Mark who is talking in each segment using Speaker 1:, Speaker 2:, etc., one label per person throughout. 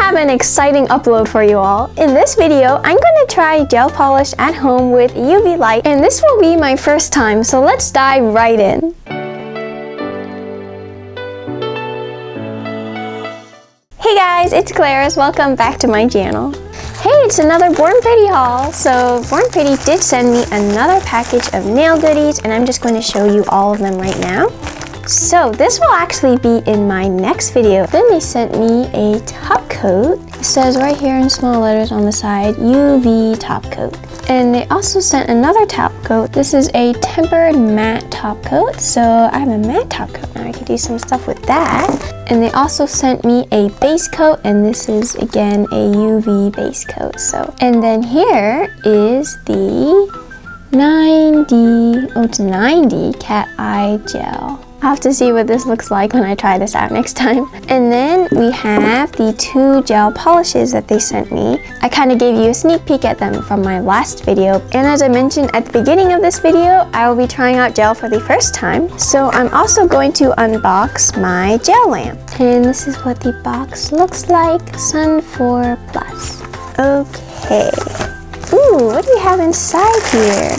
Speaker 1: have an exciting upload for you all. In this video, I'm going to try gel polish at home with UV light, and this will be my first time, so let's dive right in. Hey guys, it's Claris. Welcome back to my channel. Hey, it's another Born Pretty haul. So Born Pretty did send me another package of nail goodies, and I'm just going to show you all of them right now. So this will actually be in my next video. Then they sent me a top coat. It says right here in small letters on the side, UV top coat. And they also sent another top coat. This is a tempered matte top coat. So I have a matte top coat now. I can do some stuff with that. And they also sent me a base coat, and this is again a UV base coat. And then here is the 90 cat eye gel. I'll have to see what this looks like when I try this out next time. And then we have the 2 gel polishes that they sent me. I kind of gave you a sneak peek at them from my last video. And as I mentioned at the beginning of this video, I will be trying out gel for the first time. So I'm also going to unbox my gel lamp. And this is what the box looks like. Sun 4 Plus. Okay. Ooh, what do we have inside here?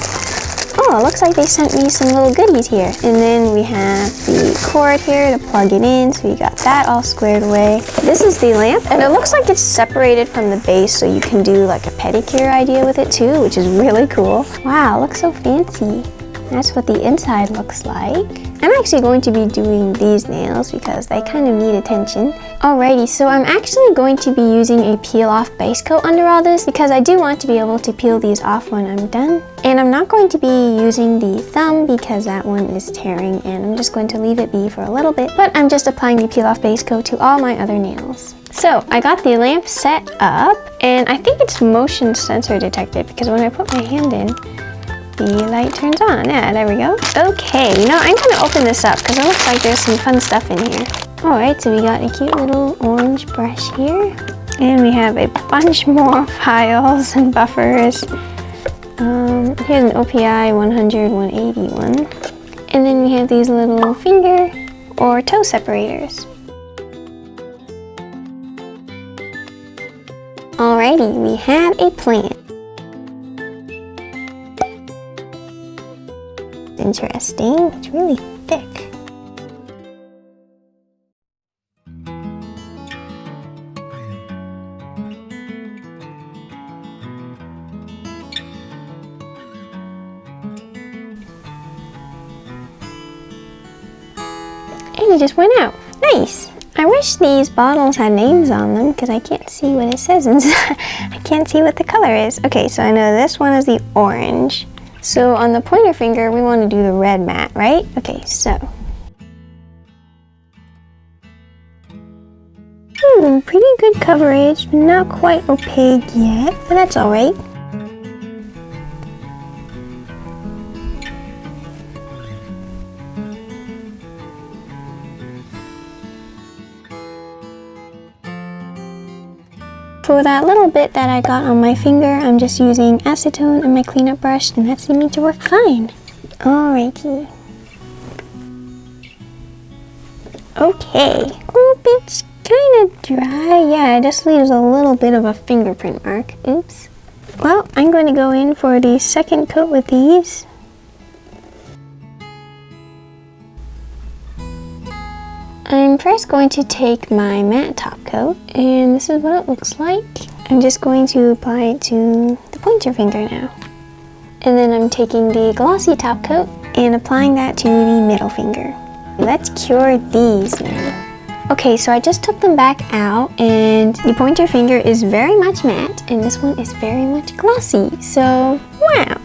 Speaker 1: Oh, it looks like they sent me some little goodies here. And then we have the cord here to plug it in, so you got that all squared away. This is the lamp, and it looks like it's separated from the base, so you can do like a pedicure idea with it too, which is really cool. Wow, it looks so fancy. That's what the inside looks like. I'm actually going to be doing these nails because they kind of need attention. Alrighty, so I'm actually going to be using a peel-off base coat under all this because I do want to be able to peel these off when I'm done. And I'm not going to be using the thumb because that one is tearing, and I'm just going to leave it be for a little bit. But I'm just applying the peel-off base coat to all my other nails. So I got the lamp set up, and I think it's motion sensor detected because when I put my hand in, the light turns on. Yeah, there we go. Okay, I'm gonna open this up because it looks like there's some fun stuff in here. Alright, so we got a cute little orange brush here. And we have a bunch more files and buffers. Here's an OPI 100, 181. And then we have these little finger or toe separators. Alrighty, we have a plant. Interesting. It's really thick. And it just went out. Nice. I wish these bottles had names on them because I can't see what it says inside. I can't see what the color is. Okay, so I know this one is the orange. So on the pointer finger, we want to do the red matte, right? Okay, so. Pretty good coverage, but not quite opaque yet, but that's all right. For that little bit that I got on my finger, I'm just using acetone and my cleanup brush, and that seemed to work fine. Alrighty. Okay. Oop, it's kind of dry. Yeah, it just leaves a little bit of a fingerprint mark. Oops. Well, I'm going to go in for the second coat with these. I'm first going to take my matte top coat, and this is what it looks like. I'm just going to apply it to the pointer finger now. And then I'm taking the glossy top coat and applying that to the middle finger. Let's cure these now. Okay, so I just took them back out, and the pointer finger is very much matte, and this one is very much glossy. So, wow.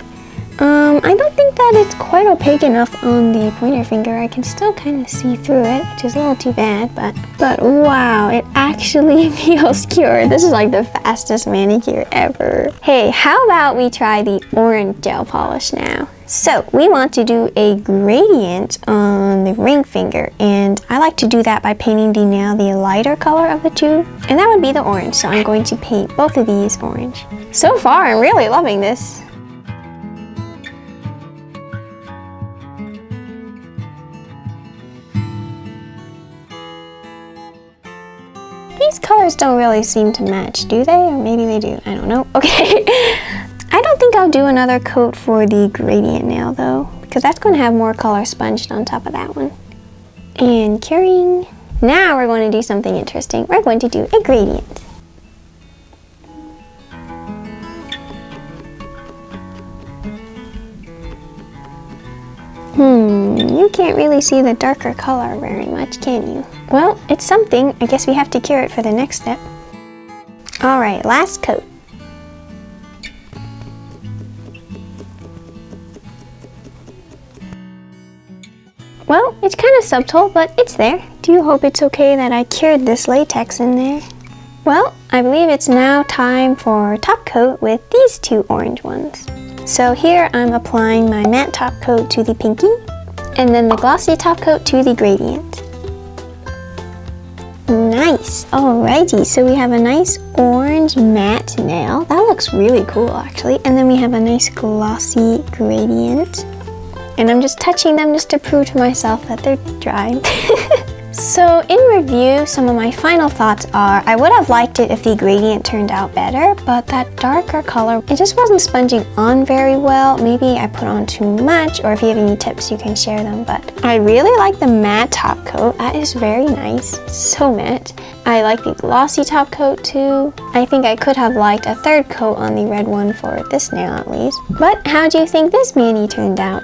Speaker 1: I don't think that it's quite opaque enough on the pointer finger. I can still kind of see through it, which is a little too bad, but wow, it actually feels cured. This is like the fastest manicure ever. Hey, how about we try the orange gel polish now? So we want to do a gradient on the ring finger, and I like to do that by painting the nail the lighter color of the two, and that would be the orange. So I'm going to paint both of these orange. So far, I'm really loving this. these colors don't really seem to match, do they? Or maybe they do, I don't know. Okay, I don't think I'll do another coat for the gradient nail though, because that's going to have more color sponged on top of that one. And curing. Now we're going to do something interesting. We're going to do a gradient. You can't really see the darker color very much, can you? Well, it's something. I guess we have to cure it for the next step. Alright, last coat. Well, it's kind of subtle, but it's there. Do you hope it's okay that I cured this latex in there? Well, I believe it's now time for top coat with these two orange ones. So here I'm applying my matte top coat to the pinky, and then the glossy top coat to the gradient. Nice! Alrighty, so we have a nice orange matte nail. That looks really cool actually. And then we have a nice glossy gradient. And I'm just touching them just to prove to myself that they're dry. So in review, some of my final thoughts are, I would have liked it if the gradient turned out better, but that darker color, it just wasn't sponging on very well. Maybe I put on too much, or if you have any tips, you can share them. But I really like the matte top coat. That is very nice, so matte. I like the glossy top coat too. I think I could have liked a third coat on the red one for this nail at least. But how do you think this mani turned out?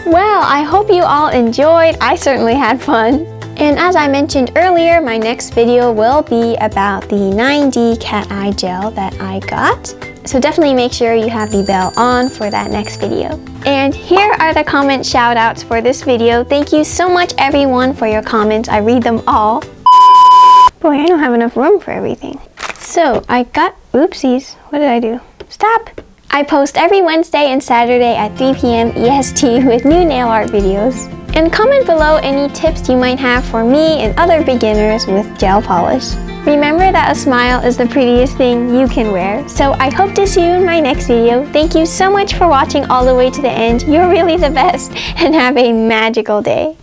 Speaker 1: Well, I hope you all enjoyed. I certainly had fun. And as I mentioned earlier, my next video will be about the 9D cat eye gel that I got. So definitely make sure you have the bell on for that next video. And here are the comment shout outs for this video. Thank you so much everyone for your comments. I read them all. Boy, I don't have enough room for everything. So I got, oopsies, what did I do? Stop! I post every Wednesday and Saturday at 3 p.m. EST with new nail art videos. And comment below any tips you might have for me and other beginners with gel polish. Remember that a smile is the prettiest thing you can wear. So I hope to see you in my next video. Thank you so much for watching all the way to the end. You're really the best, and have a magical day.